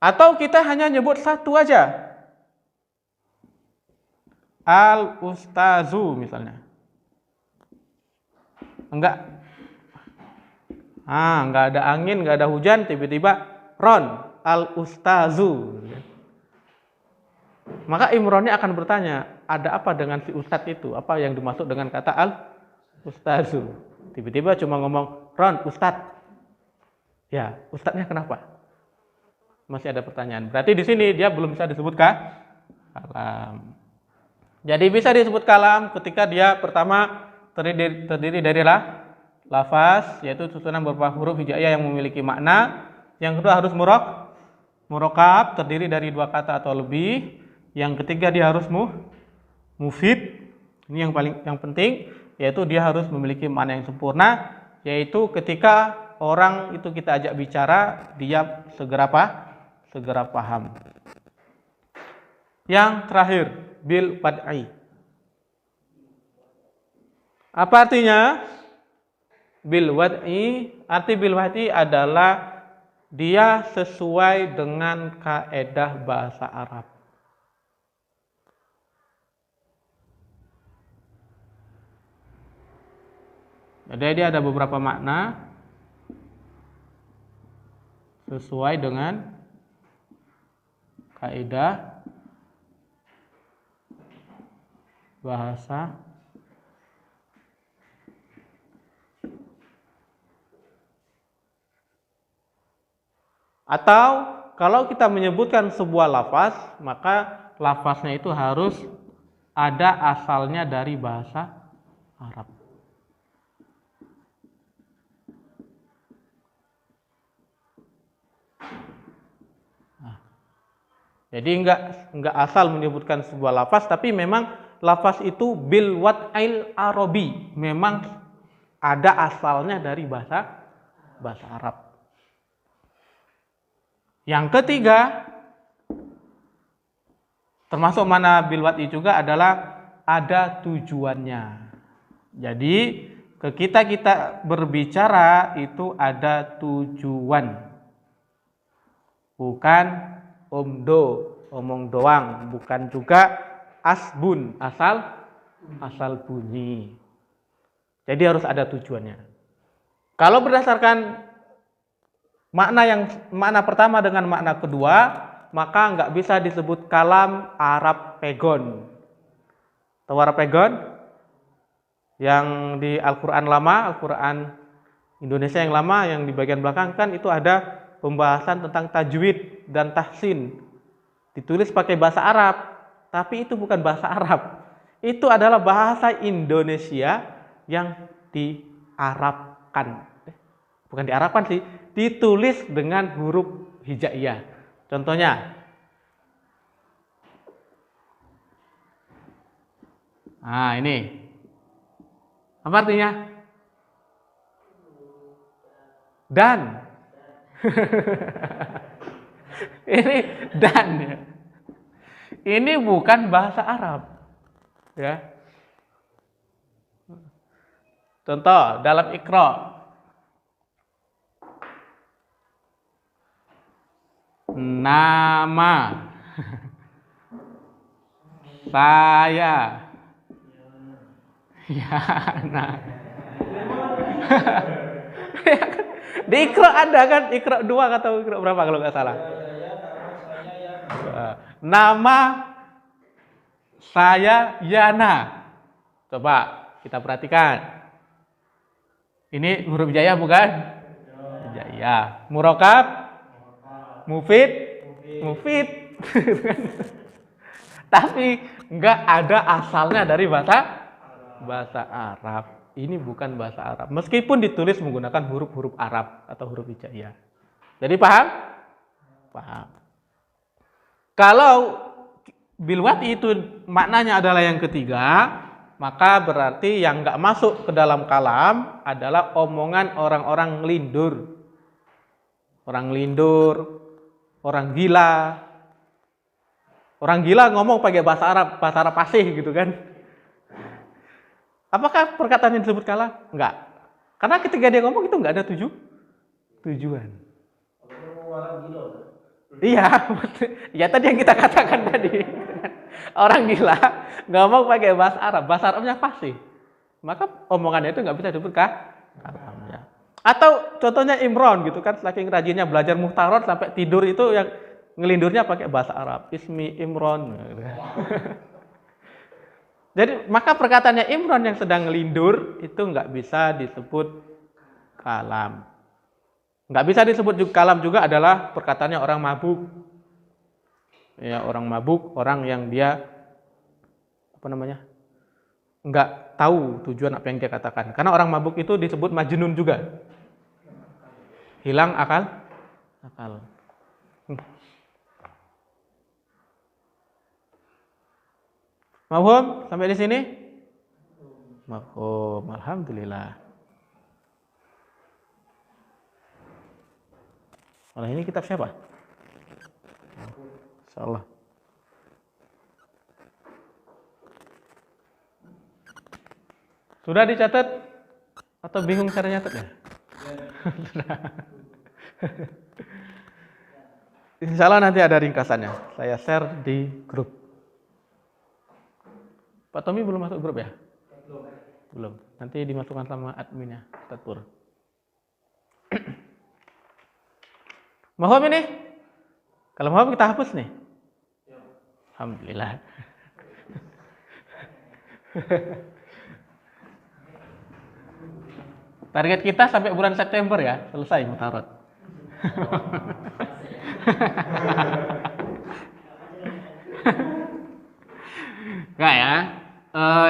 Atau kita hanya nyebut satu aja. Al-ustazu misalnya. Enggak ada angin, enggak ada hujan, tiba-tiba Ron, al-ustazu. Maka Imronnya akan bertanya, ada apa dengan si ustadz itu? Apa yang dimaksud dengan kata al-ustazu? Tiba-tiba cuma ngomong, Ron, ustadz. Ya, ustadznya kenapa? Masih ada pertanyaan. Berarti di sini dia belum bisa disebut kalam. Jadi bisa disebut kalam ketika dia pertama terdiri dari lafaz, yaitu susunan berupa huruf hijaiyah yang memiliki makna. Yang kedua harus murokab, terdiri dari 2 kata atau lebih. Yang ketiga dia harus mufid. Ini yang penting, yaitu dia harus memiliki makna yang sempurna, yaitu ketika orang itu kita ajak bicara, dia segera paham. Yang terakhir, bil wad'i. Apa artinya? Bil wad'i, arti bil wad'i adalah dia sesuai dengan kaedah bahasa Arab. Jadi dia ada beberapa makna sesuai dengan kaidah bahasa atau kalau kita menyebutkan sebuah lafaz, maka lafaznya itu harus ada asalnya dari bahasa Arab. Jadi enggak asal menyebutkan sebuah lafaz, tapi memang lafaz itu bil wad'il arabi, memang ada asalnya dari bahasa Arab. Yang ketiga, termasuk mana bil wad'i juga adalah ada tujuannya. Jadi kita berbicara itu ada tujuan, bukan omong doang, bukan juga asbun, asal bunyi. Jadi harus ada tujuannya. Kalau berdasarkan makna pertama dengan makna kedua, maka nggak bisa disebut kalam Arab pegon. Tahu Arab pegon? Yang di Al-Quran lama, Al-Quran Indonesia yang lama, yang di bagian belakang kan itu ada pembahasan tentang tajwid dan tahsin. Ditulis pakai bahasa Arab, tapi itu bukan bahasa Arab. Itu adalah bahasa Indonesia yang diarabkan. Bukan diarabkan sih, ditulis dengan huruf hijaiyah. Contohnya, nah ini apa artinya? Dan ini dan ya. Ini bukan bahasa Arab, ya. Contoh dalam Iqra, nama saya Yana. Di Iqra ada kan, Iqra 2 atau Iqra berapa kalau nggak salah? Nama saya Yana. Coba kita perhatikan. Ini huruf hijaiyah bukan? Hijaiyah. Murokab, mufid. Tapi nggak ada asalnya dari bahasa Arab. Ini bukan bahasa Arab. Meskipun ditulis menggunakan huruf-huruf Arab atau huruf hijaiyah. Jadi paham? Paham. Kalau bil wad'i itu maknanya adalah yang ketiga, maka berarti yang nggak masuk ke dalam kalam adalah omongan orang-orang ngelindur. Orang ngelindur, orang gila. Orang gila ngomong pakai bahasa Arab fasih gitu kan. Apakah perkataan yang disebut kalam? Enggak. Karena ketika dia ngomong itu enggak ada tujuan. Iya, ya tadi yang kita katakan tadi. Orang gila ngomong pakai bahasa Arabnya fasih. Maka omongannya itu enggak bisa disebut kalamnya. Atau contohnya Imron gitu kan, saking rajinnya belajar muhtarat sampai tidur itu yang ngelindurnya pakai bahasa Arab. Ismi Imron. Jadi maka perkataannya Imron yang sedang ngelindur itu nggak bisa disebut kalam. Nggak bisa disebut kalam juga adalah perkataannya orang mabuk. Ya, orang mabuk, orang yang dia nggak tahu tujuan apa yang dia katakan. Karena orang mabuk itu disebut majnun juga. Hilang akal. Mafhum sampai di sini? Mafhum, alhamdulillah. Malah ini kitab siapa? Insyaallah. Sudah dicatat atau bingung cara nyatetnya? Insya Allah nanti ada ringkasannya. Saya share di grup. Pak Tommy belum masuk grup ya? Belum. Nanti dimasukkan sama adminnya, Ustaz Pur. Mohon ini? Kalau mohon kita hapus nih. Alhamdulillah. Target kita sampai bulan September ya, selesai mutarat. Enggak ya.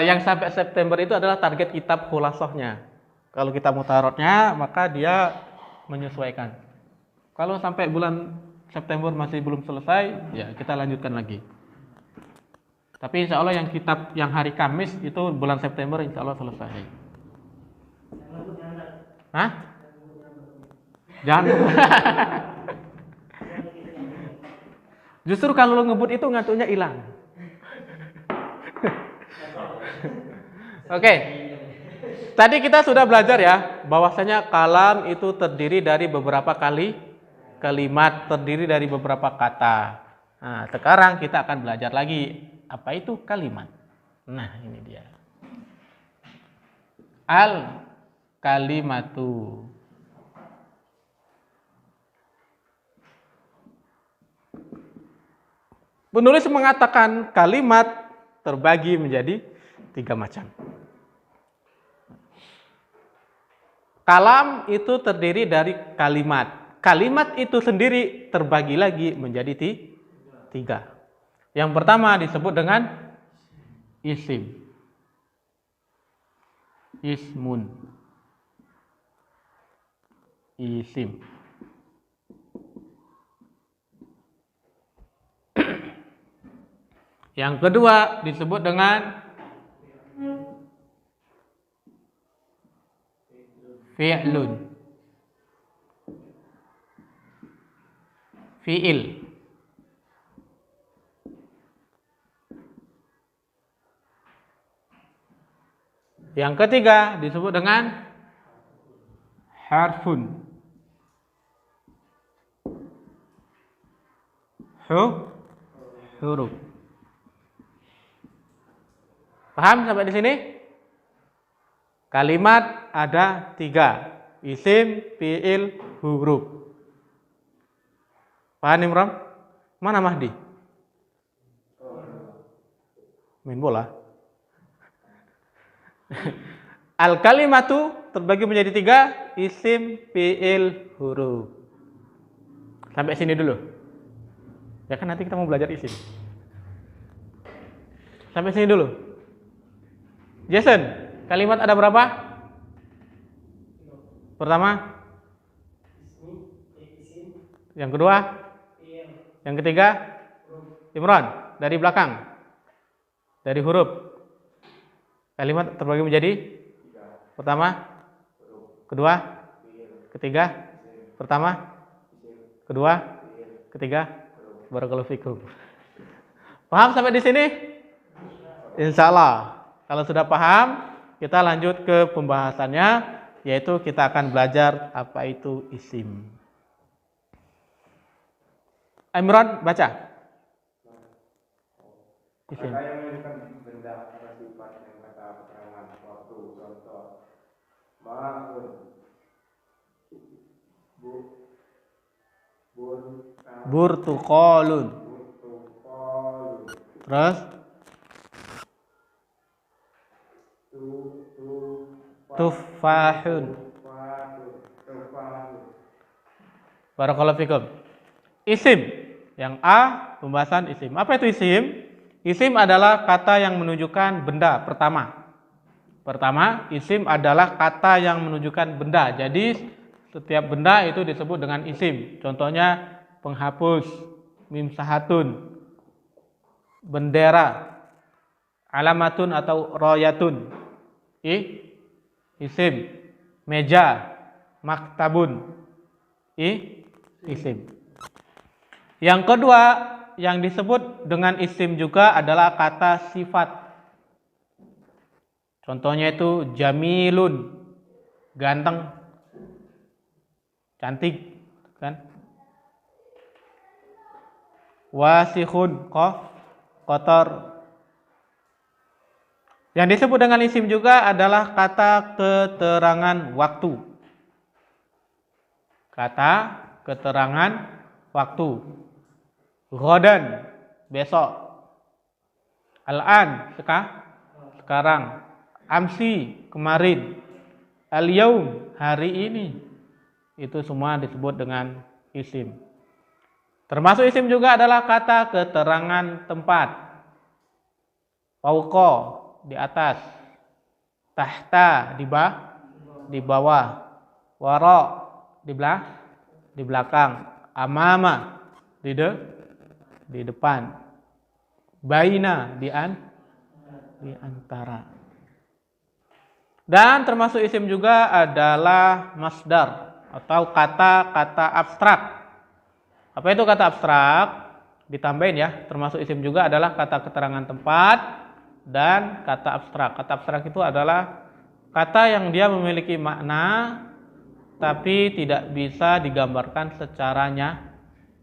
Yang sampai September itu adalah target kitab khulasohnya. Kalau kita mutaratnya, maka dia menyesuaikan. Kalau sampai bulan September masih belum selesai, ya kita lanjutkan lagi. Tapi insya Allah yang kitab yang hari Kamis itu bulan September insya Allah selesai. Hah? Jangan. Justru kalau lo ngebut itu ngantuknya hilang. Oke. Tadi kita sudah belajar ya bahwasanya kalam itu terdiri dari beberapa kalimat, terdiri dari beberapa kata. Nah, sekarang kita akan belajar lagi apa itu kalimat. Nah, ini dia. Kalimatu. Penulis mengatakan kalimat terbagi menjadi 3 macam. Kalam itu terdiri dari kalimat. Kalimat itu sendiri terbagi lagi menjadi 3. Yang pertama disebut dengan isim. Ismun. Isim. Yang kedua disebut dengan fi'lun. Fi'il. Yang ketiga disebut dengan harfun. Huruf. Paham sampai di sini? Kalimat ada 3. Isim, fi'il, huruf. Paham Imran? Mana Mahdi? Main bola. Al-kalimatu terbagi menjadi 3. Isim, fi'il, huruf. Sampai sini dulu. Ya kan nanti kita mau belajar isim. Sampai sini dulu. Jason, kalimat ada berapa? Pertama? Yang kedua? Yang ketiga? Imran, dari belakang. Dari huruf. Kalimat terbagi menjadi? Pertama? Kedua? Ketiga? Pertama? Kedua? Ketiga? Barakallahu fikum. Paham sampai di sini? Insyaallah. Kalau sudah paham, kita lanjut ke pembahasannya, yaitu kita akan belajar apa itu isim. Imran, baca. Isim. Kata yang menunjukkan benda atau sifat yang kata keterangan waktu contoh ma'un Burtuqalun. Terus tufahun. Barakallahu fikum. Isim. Yang A, pembahasan isim. Apa itu isim? Isim adalah kata yang menunjukkan benda pertama. Pertama, isim adalah kata yang menunjukkan benda. Jadi setiap benda itu disebut dengan isim. Contohnya penghapus, mimsahatun, bendera, alamatun atau royatun, isim. Meja, maktabun, isim. Yang kedua yang disebut dengan isim juga adalah kata sifat. Contohnya itu jamilun, ganteng, cantik, kan? Wasihun, kotor. Yang disebut dengan isim juga adalah kata keterangan waktu. Kata keterangan waktu. Ghadan, besok. Al-an, sekarang. Amsi, kemarin. Al-yaum, hari ini. Itu semua disebut dengan isim. Termasuk isim juga adalah kata keterangan tempat. Fauqa, di atas. Tahta, di bawah. Wara, di belakang. Amama, di depan. Baina, di antara. Dan termasuk isim juga adalah masdar atau kata-kata abstrak. Apa itu kata abstrak? Ditambahin ya, termasuk isim juga adalah kata keterangan tempat dan kata abstrak. Kata abstrak itu adalah kata yang dia memiliki makna tapi tidak bisa digambarkan secara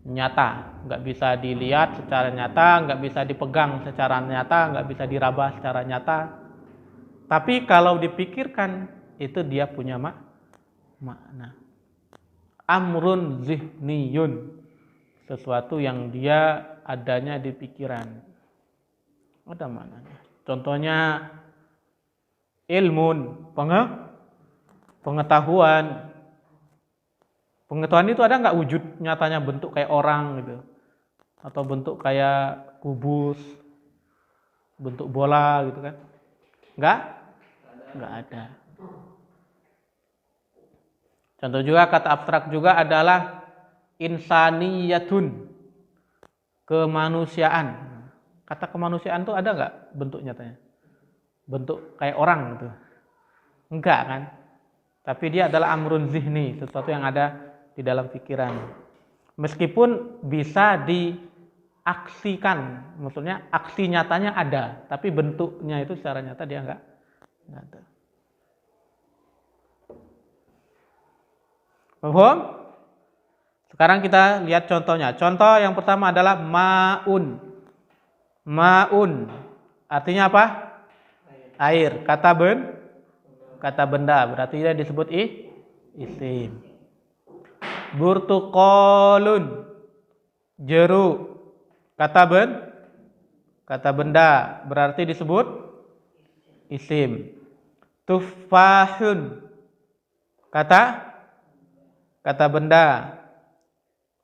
nyata, nggak bisa dilihat secara nyata, nggak bisa dipegang secara nyata, nggak bisa diraba secara nyata. Tapi kalau dipikirkan itu dia punya makna. Amrun zihniyun, sesuatu yang dia adanya di pikiran, ada maknanya. Contohnya ilmun, pengetahuan. Pengetahuan itu ada nggak wujud nyatanya, bentuk kayak orang gitu, atau bentuk kayak kubus, bentuk bola gitu kan? Nggak ada. Contoh juga kata abstrak juga adalah insaniyatun, kemanusiaan. Kata kemanusiaan itu ada nggak bentuk nyatanya? Bentuk kayak orang gitu? Enggak kan? Tapi dia adalah amrun zihni, sesuatu yang ada di dalam pikiran. Meskipun bisa diaksikan, maksudnya aksi nyatanya ada, tapi bentuknya itu secara nyata dia enggak ada. Paham? Sekarang kita lihat contohnya. Contoh yang pertama adalah ma'un. Ma'un artinya apa? Air. Kata benda, berarti dia disebut isim. Burtuqalun, jeruk. Kata benda, berarti disebut isim. Tufahun, kata benda,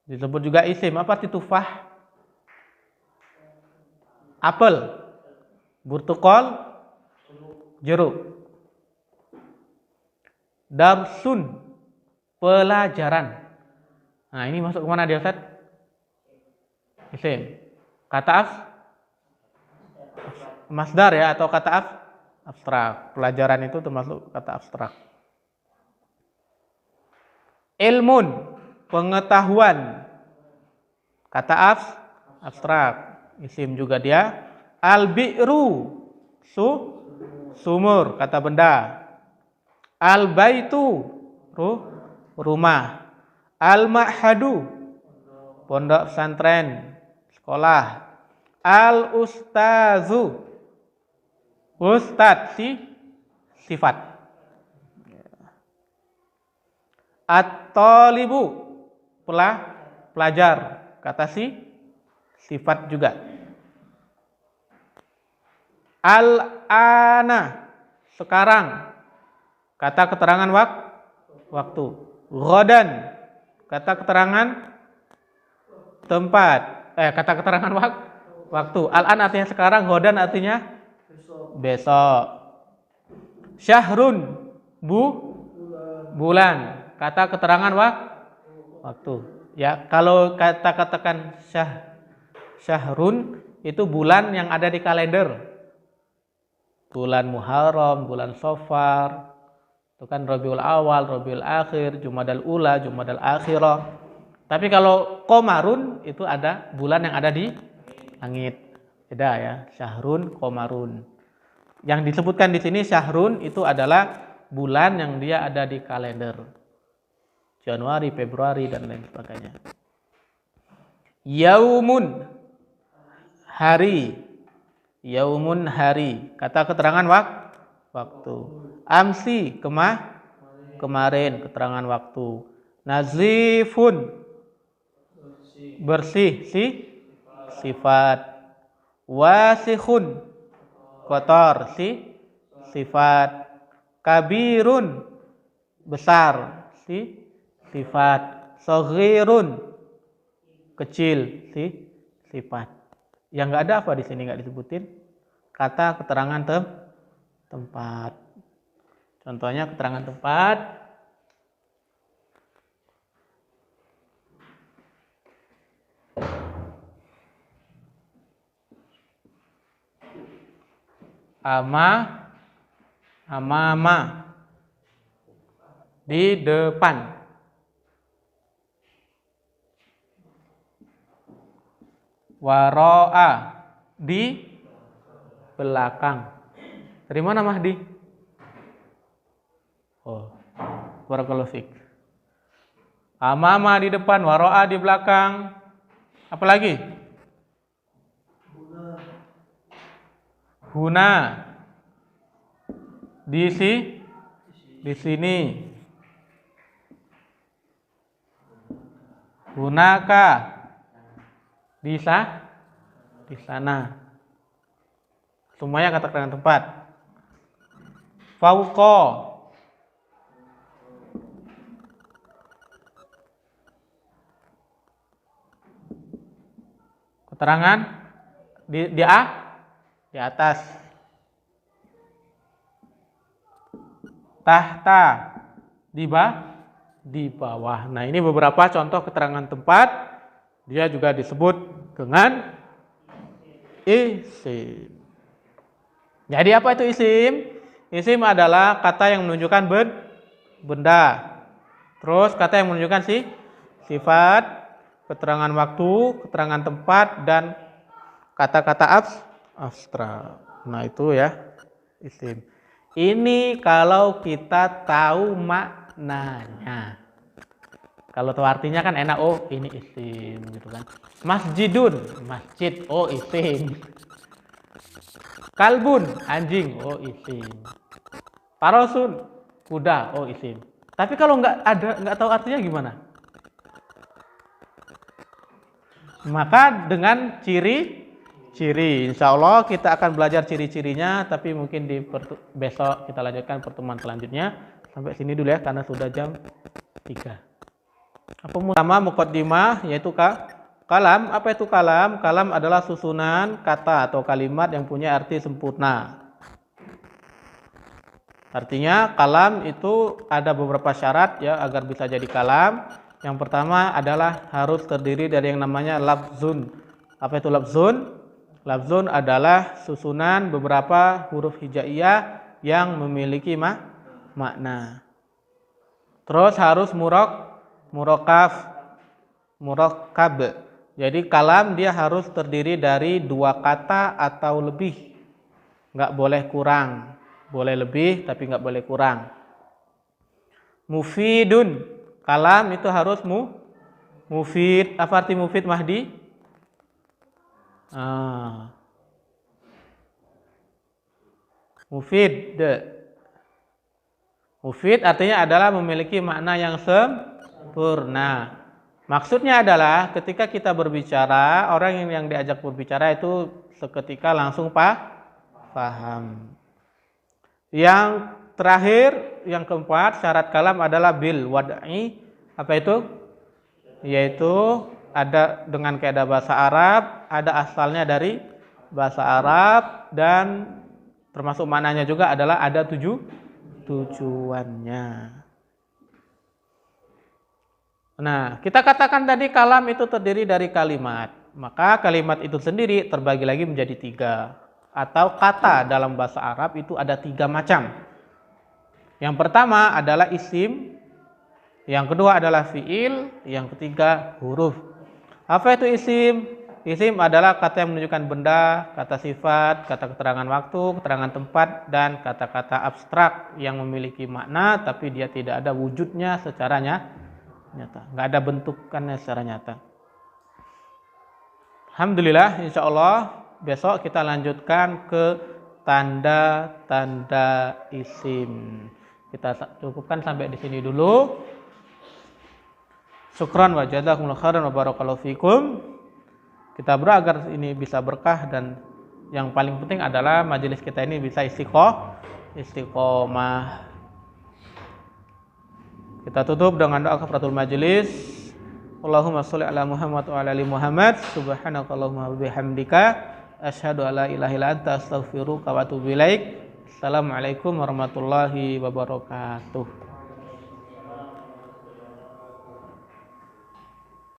disebut juga isim. Apa itu tufah? Apel. Burtuqal, jeruk. Darsun, pelajaran. Nah, ini masuk kemana dia, Ustaz? Isim. Kata masdar ya, atau kata abstrak. Pelajaran itu termasuk kata abstrak. Ilmun, pengetahuan. Kata abstrak. Isim juga dia. Al-bi'ru, sumur, kata benda. Al-baitu, rumah. Al-ma'hadu, pondok pesantren, sekolah. Al-ustazu, ustadz, sifat. At-talibu, pelajar, kata sifat juga. Al-ana, sekarang, kata keterangan waktu. Ghadan, kata keterangan tempat. Kata keterangan waktu. Al-an artinya sekarang, ghadan artinya besok. Syahrun bulan. Kata keterangan waktu. Ya, kalau katakan syahrun itu bulan yang ada di kalender. Bulan Muharram, bulan Safar, itu kan Rabiul Awal, Rabiul Akhir, Jumadal Ula, Jumadal Akhirah. Tapi kalau Qamarun itu ada bulan yang ada di langit. Beda ya, syahrun, qamarun. Yang disebutkan di sini syahrun itu adalah bulan yang dia ada di kalender. Januari, Februari dan lain sebagainya. Yaumun hari. Yaumun hari. Kata keterangan waktu. Amsi kemarin keterangan waktu. Nazifun bersih sifat. Wasikhun kotor sifat. Kabirun besar sifat. Saghirun kecil sifat. Yang enggak ada apa di sini enggak disebutin? Kata keterangan tempat. Contohnya keterangan tempat. Amama di depan. Waro'a di belakang. Dari mana Mahdi? Oh, barakallahu fik. Amama di depan, waro'a di belakang. Apa lagi? Huna di sini. Hunaka di sana. Semuanya kata keterangan tempat. Fauqa keterangan di atas. Tahta di bawah. Nah, ini beberapa contoh keterangan tempat. Dia juga disebut dengan isim. Jadi apa itu isim? Isim adalah kata yang menunjukkan benda. Terus kata yang menunjukkan sifat, keterangan waktu, keterangan tempat, dan kata-kata abstrak. Nah itu ya isim. Ini kalau kita tahu maknanya. Kalau tahu artinya kan enak, oh ini isim gitu kan. Masjidun, masjid, oh isim. Kalbun, anjing, oh isim. Parosun, kuda, oh isim. Tapi kalau nggak tahu artinya gimana? Maka dengan ciri, insya Allah kita akan belajar ciri-cirinya, tapi mungkin besok kita lanjutkan pertemuan selanjutnya. Sampai sini dulu ya, karena sudah jam 3. Apa pertama muqaddimah, yaitu kalam. Apa itu kalam? Kalam adalah susunan kata atau kalimat yang punya arti sempurna. Artinya kalam itu ada beberapa syarat ya agar bisa jadi kalam. Yang pertama adalah harus terdiri dari yang namanya lafzun. Apa itu lafzun? Lafzun adalah susunan beberapa huruf hijaiyah yang memiliki makna. Terus harus murakkab. Jadi kalam dia harus terdiri dari 2 kata atau lebih. Nggak boleh kurang. Boleh lebih tapi nggak boleh kurang. Mufidun. Kalam itu harus mufid. Apa arti mufid, Mahdi? Mufid. Mufid artinya adalah memiliki makna yang sempurna. Maksudnya adalah ketika kita berbicara, orang yang diajak berbicara itu seketika langsung paham. Yang terakhir, yang keempat, syarat kalam adalah bil wad'i. Apa itu? Yaitu ada dengan kaidah bahasa Arab, ada asalnya dari bahasa Arab, dan termasuk maknanya juga adalah ada tujuannya. Nah, kita katakan tadi kalam itu terdiri dari kalimat. Maka kalimat itu sendiri terbagi lagi menjadi 3. Atau kata dalam bahasa Arab itu ada 3 macam. Yang pertama adalah isim, yang kedua adalah fiil, yang ketiga huruf. Apa itu isim? Isim adalah kata yang menunjukkan benda, kata sifat, kata keterangan waktu, keterangan tempat, dan kata-kata abstrak yang memiliki makna tapi dia tidak ada wujudnya secara nyata. Nggak ada bentukannya secara nyata. Alhamdulillah, insya Allah besok kita lanjutkan ke tanda-tanda isim. Kita cukupkan sampai di sini dulu. Syukran wa jazakumullahu khairan wa barakallahu fikum. Kita berdoa agar ini bisa berkah dan yang paling penting adalah majelis kita ini bisa istiqomah. Kita tutup dengan doa kafaratul majelis. Allahumma sholli ala Muhammad wa ala ali Muhammad. Subhanakallahumma wa bihamdika asyhadu an la ilaha illa anta astaghfiruka wa atubu ilaik. Assalamualaikum warahmatullahi wabarakatuh.